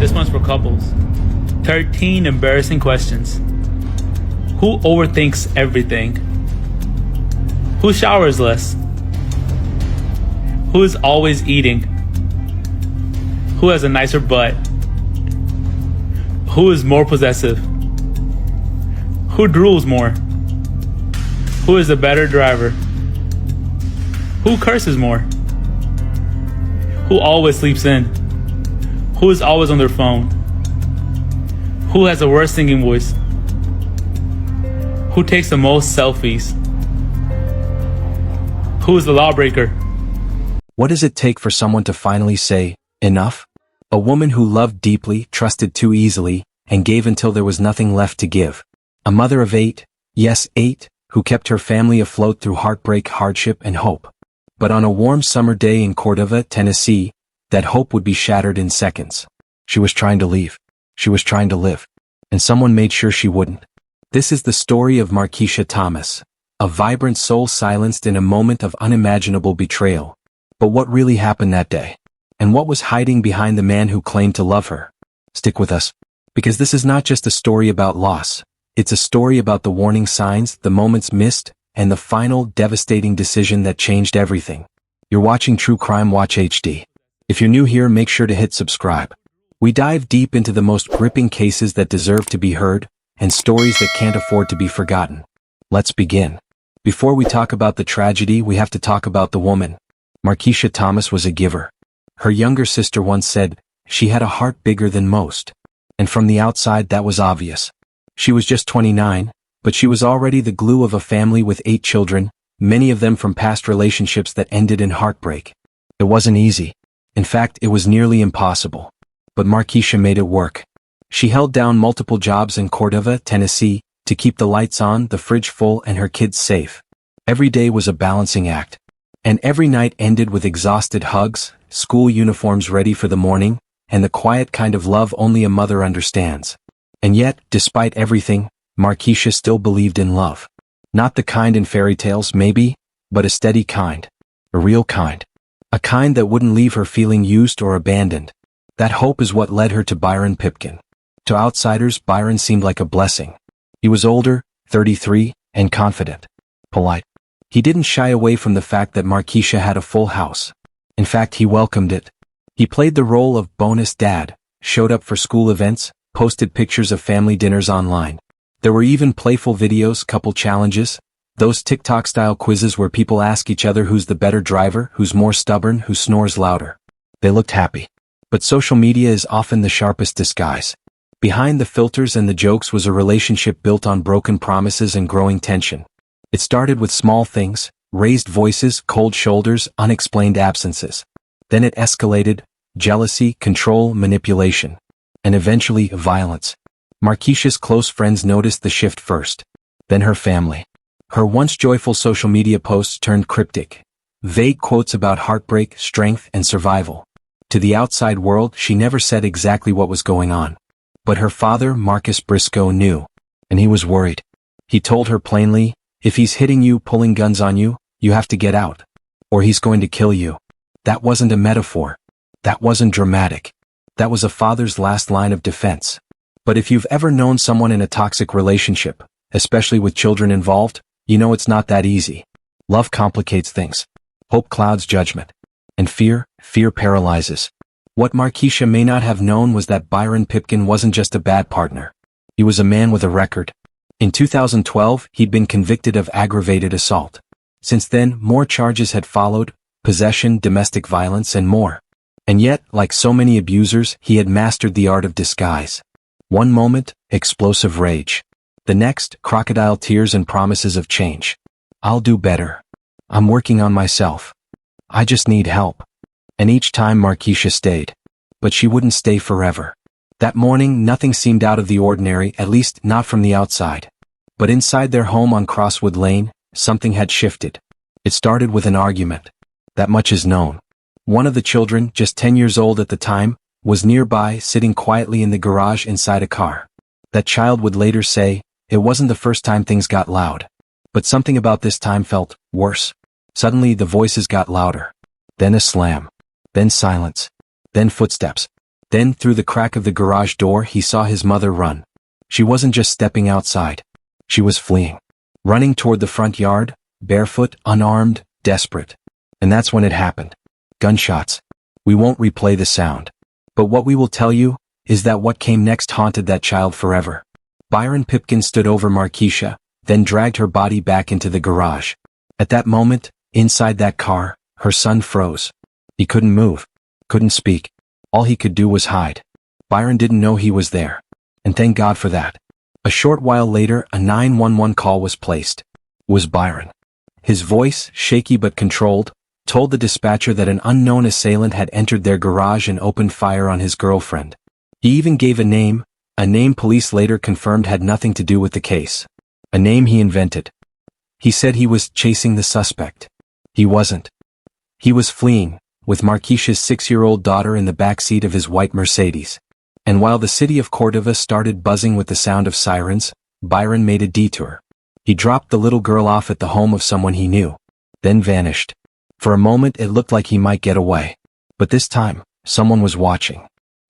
This one's for couples. 13 embarrassing questions. Who overthinks everything? Who showers less? Who is always eating? Who has a nicer butt? Who is more possessive? Who drools more? Who is a better driver? Who curses more? Who always sleeps in? Who is always on their phone? Who has the worst singing voice? Who takes the most selfies? Who is the lawbreaker? What does it take for someone to finally say, enough? A woman who loved deeply, trusted too easily, and gave until there was nothing left to give. A mother of 8, yes 8, who kept her family afloat through heartbreak, hardship, and hope. But on a warm summer day in Cordova, Tennessee, that hope would be shattered in seconds. She was trying to leave. She was trying to live. And someone made sure she wouldn't. This is the story of Marquisha Thomas, a vibrant soul silenced in a moment of unimaginable betrayal. But what really happened that day? And what was hiding behind the man who claimed to love her? Stick with us. Because this is not just a story about loss. It's a story about the warning signs, the moments missed, and the final devastating decision that changed everything. You're watching True Crime Watch HD. If you're new here, make sure to hit subscribe. We dive deep into the most gripping cases that deserve to be heard, and stories that can't afford to be forgotten. Let's begin. Before we talk about the tragedy, we have to talk about the woman. Marquisha Thomas was a giver. Her younger sister once said, she had a heart bigger than most. And from the outside that was obvious. She was just 29, but she was already the glue of a family with 8 children, many of them from past relationships that ended in heartbreak. It wasn't easy. In fact, it was nearly impossible. But Marquisha made it work. She held down multiple jobs in Cordova, Tennessee, to keep the lights on, the fridge full, and her kids safe. Every day was a balancing act. And every night ended with exhausted hugs, school uniforms ready for the morning, and the quiet kind of love only a mother understands. And yet, despite everything, Marquisha still believed in love. Not the kind in fairy tales, maybe, but a steady kind. A real kind. A kind that wouldn't leave her feeling used or abandoned. That hope is what led her to Byron Pipkin. To outsiders, Byron seemed like a blessing. He was older, 33, and confident. Polite. He didn't shy away from the fact that Marquisha had a full house. In fact, he welcomed it. He played the role of bonus dad, showed up for school events, posted pictures of family dinners online. There were even playful videos, couple challenges, those TikTok-style quizzes where people ask each other who's the better driver, who's more stubborn, who snores louder. They looked happy. But social media is often the sharpest disguise. Behind the filters and the jokes was a relationship built on broken promises and growing tension. It started with small things, raised voices, cold shoulders, unexplained absences. Then it escalated, jealousy, control, manipulation. And eventually, violence. Marquisha's close friends noticed the shift first. Then her family. Her once joyful social media posts turned cryptic. Vague quotes about heartbreak, strength, and survival. To the outside world, she never said exactly what was going on. But her father, Marcus Briscoe, knew. And he was worried. He told her plainly, if he's hitting you, pulling guns on you, you have to get out. Or he's going to kill you. That wasn't a metaphor. That wasn't dramatic. That was a father's last line of defense. But if you've ever known someone in a toxic relationship, especially with children involved, you know it's not that easy. Love complicates things. Hope clouds judgment. And fear paralyzes. What Marquisha may not have known was that Byron Pipkin wasn't just a bad partner. He was a man with a record. In 2012, he'd been convicted of aggravated assault. Since then, more charges had followed, possession, domestic violence, and more. And yet, like so many abusers, he had mastered the art of disguise. One moment, explosive rage. The next, crocodile tears and promises of change. I'll do better. I'm working on myself. I just need help. And each time Marquisha stayed. But she wouldn't stay forever. That morning, nothing seemed out of the ordinary, at least not from the outside. But inside their home on Crosswood Lane, something had shifted. It started with an argument. That much is known. One of the children, just 10 years old at the time, was nearby, sitting quietly in the garage inside a car. That child would later say, it wasn't the first time things got loud. But something about this time felt worse. Suddenly the voices got louder. Then a slam. Then silence. Then footsteps. Then, through the crack of the garage door, he saw his mother run. She wasn't just stepping outside. She was fleeing. Running toward the front yard, barefoot, unarmed, desperate. And that's when it happened. Gunshots. We won't replay the sound. But what we will tell you is that what came next haunted that child forever. Byron Pipkin stood over Marquisha, then dragged her body back into the garage. At that moment, inside that car, her son froze. He couldn't move, couldn't speak. All he could do was hide. Byron didn't know he was there. And thank God for that. A short while later, a 911 call was placed. It was Byron. His voice, shaky but controlled, told the dispatcher that an unknown assailant had entered their garage and opened fire on his girlfriend. He even gave a name police later confirmed had nothing to do with the case. A name he invented. He said he was chasing the suspect. He wasn't. He was fleeing, with Marquisha's 6-year-old daughter in the backseat of his white Mercedes. And while the city of Cordova started buzzing with the sound of sirens, Byron made a detour. He dropped the little girl off at the home of someone he knew, then vanished. For a moment it looked like he might get away. But this time, someone was watching.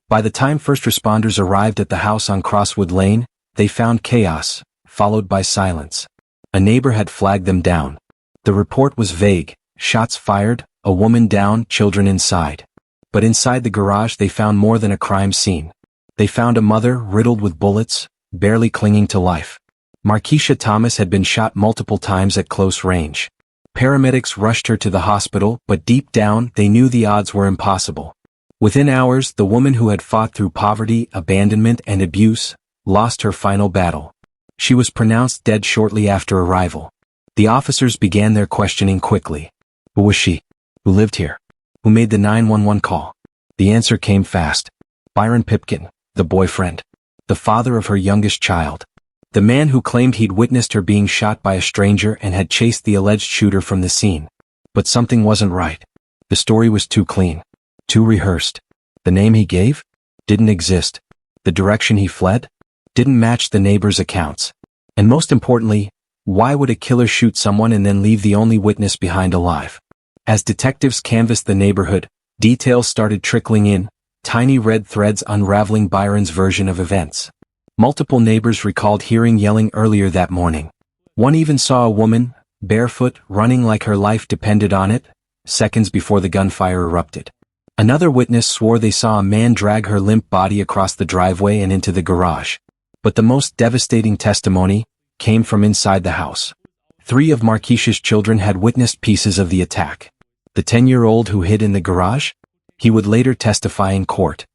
By the time first responders arrived at the house on Crosswood Lane, they found chaos, followed by silence. A neighbor had flagged them down. The report was vague: shots fired, a woman down, children inside. But inside the garage they found more than a crime scene. They found a mother riddled with bullets, barely clinging to life. Marquisha Thomas had been shot multiple times at close range. Paramedics rushed her to the hospital, but deep down they knew the odds were impossible. Within hours, the woman who had fought through poverty, abandonment, and abuse lost her final battle. She was pronounced dead shortly after arrival. The officers began their questioning quickly. Who was she? Who lived here? Who made the 911 call? The answer came fast. Byron Pipkin, the boyfriend. The father of her youngest child. The man who claimed he'd witnessed her being shot by a stranger and had chased the alleged shooter from the scene. But something wasn't right. The story was too clean. Too rehearsed. The name he gave? Didn't exist. The direction he fled? Didn't match the neighbor's accounts. And most importantly, why would a killer shoot someone and then leave the only witness behind alive? As detectives canvassed the neighborhood, details started trickling in, tiny red threads unraveling Byron's version of events. Multiple neighbors recalled hearing yelling earlier that morning. One even saw a woman, barefoot, running like her life depended on it, seconds before the gunfire erupted. Another witness swore they saw a man drag her limp body across the driveway and into the garage. But the most devastating testimony came from inside the house. 3 of Marquisha's children had witnessed pieces of the attack. The 10-year-old who hid in the garage? He would later testify in court.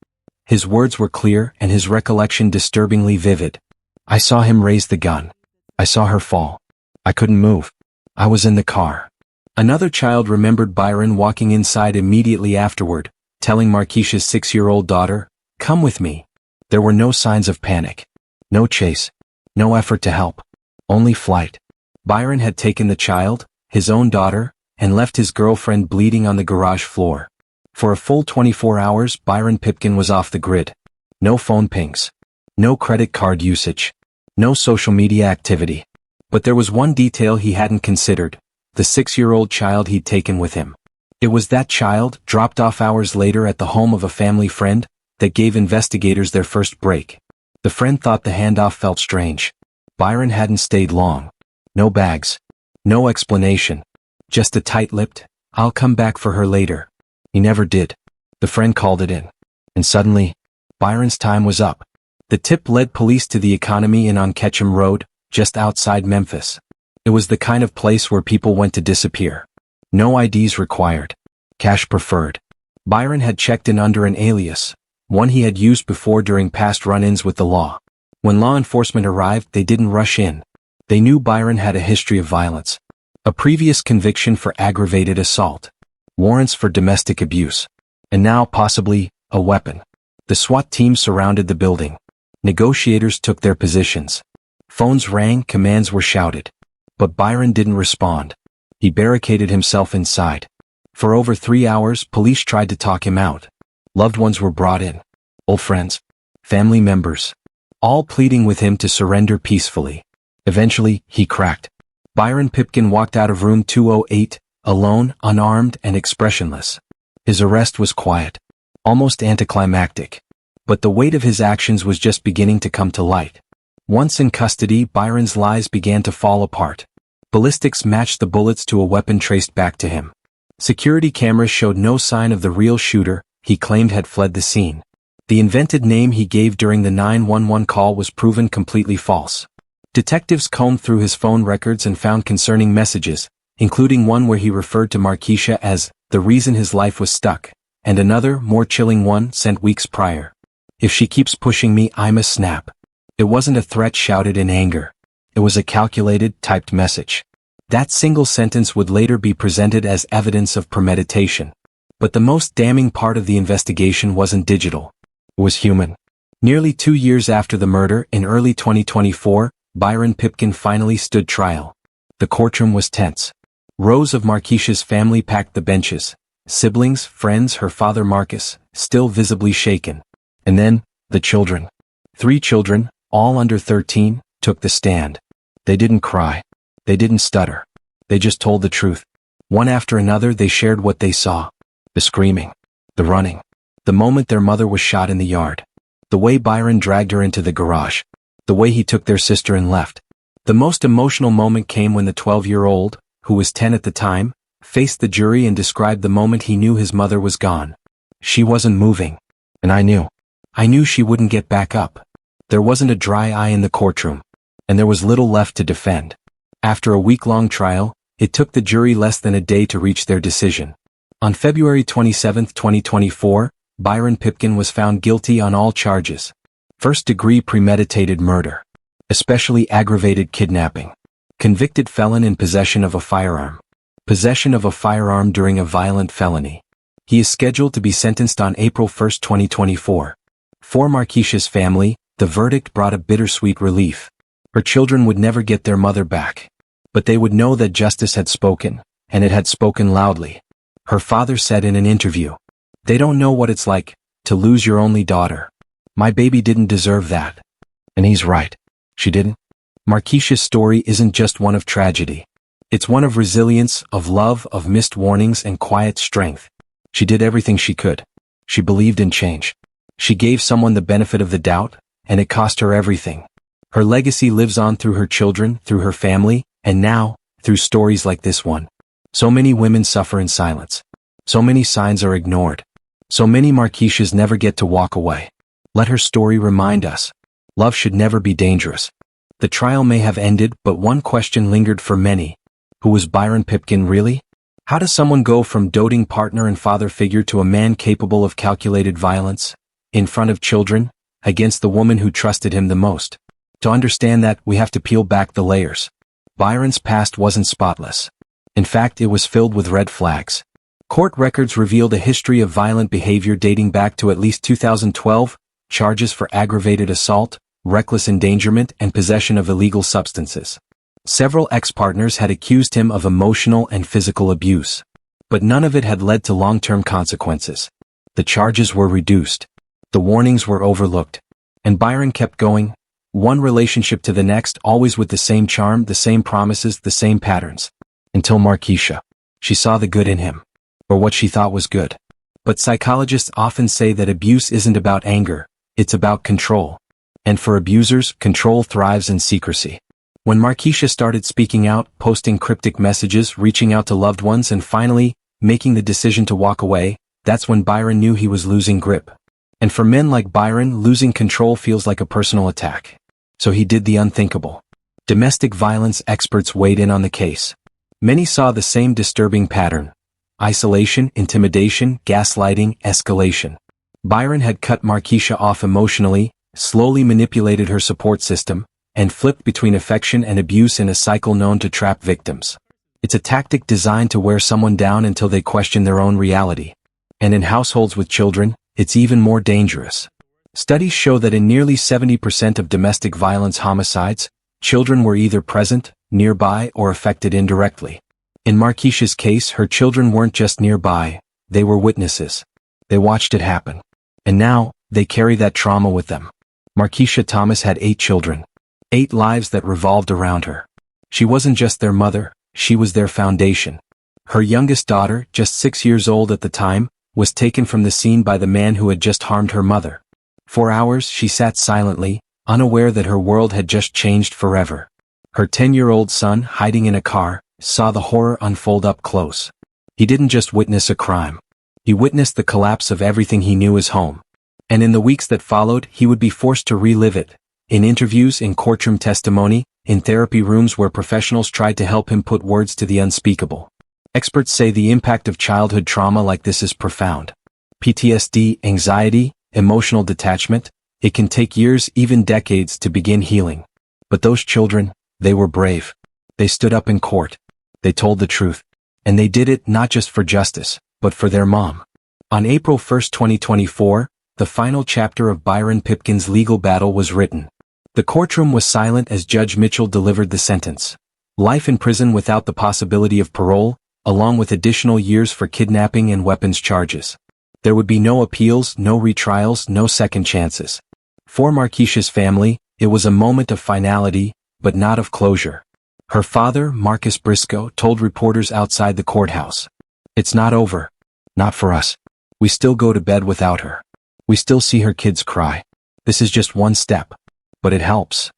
His words were clear and his recollection disturbingly vivid. I saw him raise the gun. I saw her fall. I couldn't move. I was in the car. Another child remembered Byron walking inside immediately afterward, telling Marquisha's 6-year-old daughter, "Come with me." There were no signs of panic. No chase. No effort to help. Only flight. Byron had taken the child, his own daughter, and left his girlfriend bleeding on the garage floor. For a full 24 hours, Byron Pipkin was off the grid. No phone pings. No credit card usage. No social media activity. But there was one detail he hadn't considered: the 6-year-old child he'd taken with him. It was that child, dropped off hours later at the home of a family friend, that gave investigators their first break. The friend thought the handoff felt strange. Byron hadn't stayed long. No bags. No explanation. Just a tight-lipped, "I'll come back for her later." He never did. The friend called it in. And suddenly, Byron's time was up. The tip led police to the Economy Inn on Ketchum Road, just outside Memphis. It was the kind of place where people went to disappear. No IDs required. Cash preferred. Byron had checked in under an alias, one he had used before during past run-ins with the law. When law enforcement arrived, they didn't rush in. They knew Byron had a history of violence. A previous conviction for aggravated assault. Warrants for domestic abuse. And now, possibly, a weapon. The SWAT team surrounded the building. Negotiators took their positions. Phones rang, commands were shouted. But Byron didn't respond. He barricaded himself inside. For over 3 hours, police tried to talk him out. Loved ones were brought in. Old friends. Family members. All pleading with him to surrender peacefully. Eventually, he cracked. Byron Pipkin walked out of room 208, alone, unarmed, and expressionless. His arrest was quiet. Almost anticlimactic. But the weight of his actions was just beginning to come to light. Once in custody, Byron's lies began to fall apart. Ballistics matched the bullets to a weapon traced back to him. Security cameras showed no sign of the real shooter he claimed had fled the scene. The invented name he gave during the 911 call was proven completely false. Detectives combed through his phone records and found concerning messages, including one where he referred to Marquisha as the reason his life was stuck, and another, more chilling one, sent weeks prior. "If she keeps pushing me, I'ma snap." It wasn't a threat shouted in anger. It was a calculated, typed message. That single sentence would later be presented as evidence of premeditation. But the most damning part of the investigation wasn't digital. It was human. Nearly 2 years after the murder, in early 2024, Byron Pipkin finally stood trial. The courtroom was tense. Rows of Marquisha's family packed the benches. Siblings, friends, her father Marcus, still visibly shaken. And then, the children. 3 children, all under 13, took the stand. They didn't cry. They didn't stutter. They just told the truth. One after another they shared what they saw. The screaming. The running. The moment their mother was shot in the yard. The way Byron dragged her into the garage. The way he took their sister and left. The most emotional moment came when the 12-year-old, who was 10 at the time, faced the jury and described the moment he knew his mother was gone. She wasn't moving. And I knew. I knew she wouldn't get back up. There wasn't a dry eye in the courtroom. And there was little left to defend. After a week-long trial, it took the jury less than a day to reach their decision. On February 27, 2024, Byron Pipkin was found guilty on all charges. First-degree premeditated murder. Especially aggravated kidnapping. Convicted felon in possession of a firearm. Possession of a firearm during a violent felony. He is scheduled to be sentenced on April 1, 2024. For Marquisha's family, the verdict brought a bittersweet relief. Her children would never get their mother back. But they would know that justice had spoken, and it had spoken loudly. Her father said in an interview, "They don't know what it's like to lose your only daughter. My baby didn't deserve that." And he's right. She didn't. Marquisha's story isn't just one of tragedy. It's one of resilience, of love, of missed warnings and quiet strength. She did everything she could. She believed in change. She gave someone the benefit of the doubt, and it cost her everything. Her legacy lives on through her children, through her family, and now, through stories like this one. So many women suffer in silence. So many signs are ignored. So many Marquishas never get to walk away. Let her story remind us. Love should never be dangerous. The trial may have ended, but one question lingered for many. Who was Byron Pipkin really? How does someone go from doting partner and father figure to a man capable of calculated violence? In front of children? Against the woman who trusted him the most? To understand that, we have to peel back the layers. Byron's past wasn't spotless. In fact, it was filled with red flags. Court records revealed a history of violent behavior dating back to at least 2012, charges for aggravated assault, reckless endangerment, and possession of illegal substances. Several ex-partners had accused him of emotional and physical abuse. But none of it had led to long-term consequences. The charges were reduced. The warnings were overlooked. And Byron kept going, one relationship to the next, always with the same charm, the same promises, the same patterns. Until Marquisha. She saw the good in him. Or what she thought was good. But psychologists often say that abuse isn't about anger, it's about control. And for abusers, control thrives in secrecy. When Marquisha started speaking out, posting cryptic messages, reaching out to loved ones, and finally, making the decision to walk away, that's when Byron knew he was losing grip. And for men like Byron, losing control feels like a personal attack. So he did the unthinkable. Domestic violence experts weighed in on the case. Many saw the same disturbing pattern. Isolation, intimidation, gaslighting, escalation. Byron had cut Marquisha off emotionally, slowly manipulated her support system, and flipped between affection and abuse in a cycle known to trap victims. It's a tactic designed to wear someone down until they question their own reality. And in households with children, it's even more dangerous. Studies show that in nearly 70% of domestic violence homicides, children were either present, nearby, or affected indirectly. In Marquisha's case, her children weren't just nearby, they were witnesses. They watched it happen. And now, they carry that trauma with them. Marquisha Thomas had 8 children. 8 lives that revolved around her. She wasn't just their mother, she was their foundation. Her youngest daughter, just 6 years old at the time, was taken from the scene by the man who had just harmed her mother. For hours she sat silently, unaware that her world had just changed forever. Her 10-year-old son, hiding in a car, saw the horror unfold up close. He didn't just witness a crime. He witnessed the collapse of everything he knew as home. And in the weeks that followed, he would be forced to relive it. In interviews, in courtroom testimony, in therapy rooms where professionals tried to help him put words to the unspeakable. Experts say the impact of childhood trauma like this is profound. PTSD, anxiety, emotional detachment, it can take years, even decades, to begin healing. But those children, they were brave. They stood up in court. They told the truth. And they did it not just for justice, but for their mom. On April 1, 2024, the final chapter of Byron Pipkin's legal battle was written. The courtroom was silent as Judge Mitchell delivered the sentence. Life in prison without the possibility of parole, along with additional years for kidnapping and weapons charges. There would be no appeals, no retrials, no second chances. For Marquisha's family, it was a moment of finality, but not of closure. Her father, Marcus Briscoe, told reporters outside the courthouse, "It's not over. Not for us. We still go to bed without her. We still see her kids cry. This is just one step. But it helps."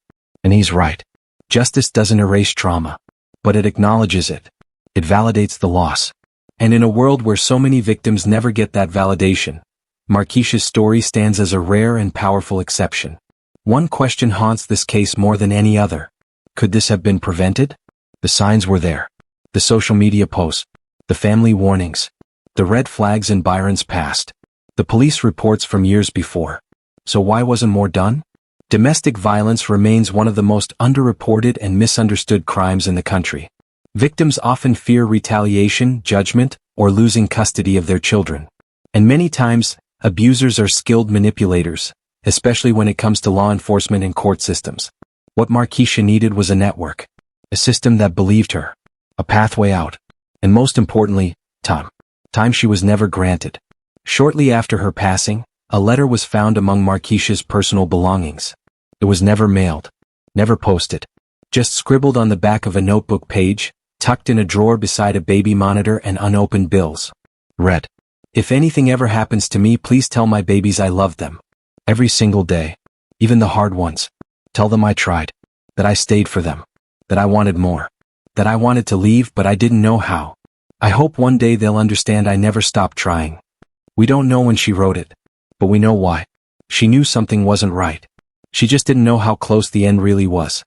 And he's right. Justice doesn't erase trauma, but it acknowledges it. It validates the loss. And in a world where so many victims never get that validation, Marquisha's story stands as a rare and powerful exception. One question haunts this case more than any other. Could this have been prevented? The signs were there. The social media posts. The family warnings. The red flags in Byron's past. The police reports from years before. So why wasn't more done? Domestic violence remains one of the most underreported and misunderstood crimes in the country. Victims often fear retaliation, judgment, or losing custody of their children. And many times, abusers are skilled manipulators, especially when it comes to law enforcement and court systems. What Marquisha needed was a network. A system that believed her. A pathway out. And most importantly, time. Time she was never granted. Shortly after her passing, a letter was found among Marquisha's personal belongings. It was never mailed. Never posted. Just scribbled on the back of a notebook page, tucked in a drawer beside a baby monitor and unopened bills. Read, "If anything ever happens to me, please tell my babies I love them. Every single day. Even the hard ones. Tell them I tried. That I stayed for them. That I wanted more. That I wanted to leave but I didn't know how. I hope one day they'll understand I never stopped trying." We don't know when she wrote it. But we know why. She knew something wasn't right. She just didn't know how close the end really was.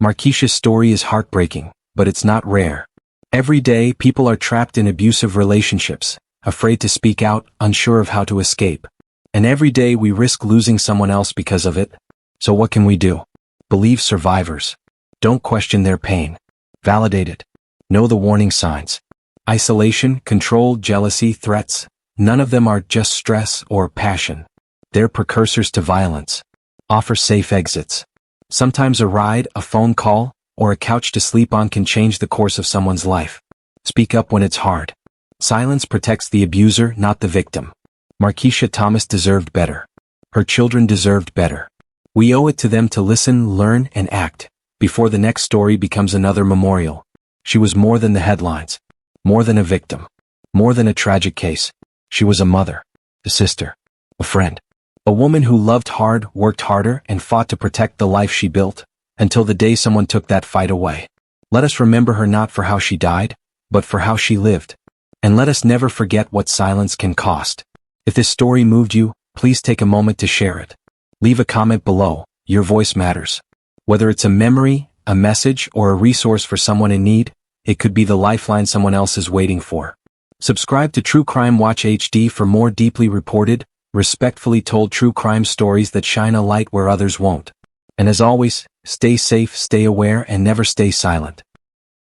Marquisha's story is heartbreaking, but it's not rare. Every day, people are trapped in abusive relationships, afraid to speak out, unsure of how to escape. And every day we risk losing someone else because of it. So what can we do? Believe survivors. Don't question their pain. Validate it. Know the warning signs. Isolation, control, jealousy, threats. None of them are just stress or passion. They're precursors to violence. Offer safe exits. Sometimes a ride, a phone call, or a couch to sleep on can change the course of someone's life. Speak up when it's hard. Silence protects the abuser, not the victim. Marquisha Thomas deserved better. Her children deserved better. We owe it to them to listen, learn, and act, before the next story becomes another memorial. She was more than the headlines. More than a victim. More than a tragic case. She was a mother. A sister. A friend. A woman who loved hard, worked harder, and fought to protect the life she built, until the day someone took that fight away. Let us remember her not for how she died, but for how she lived. And let us never forget what silence can cost. If this story moved you, please take a moment to share it. Leave a comment below. Your voice matters. Whether it's a memory, a message, or a resource for someone in need, it could be the lifeline someone else is waiting for. Subscribe to True Crime Watch HD for more deeply reported, respectfully told true crime stories that shine a light where others won't. And as always, stay safe, stay aware, and never stay silent.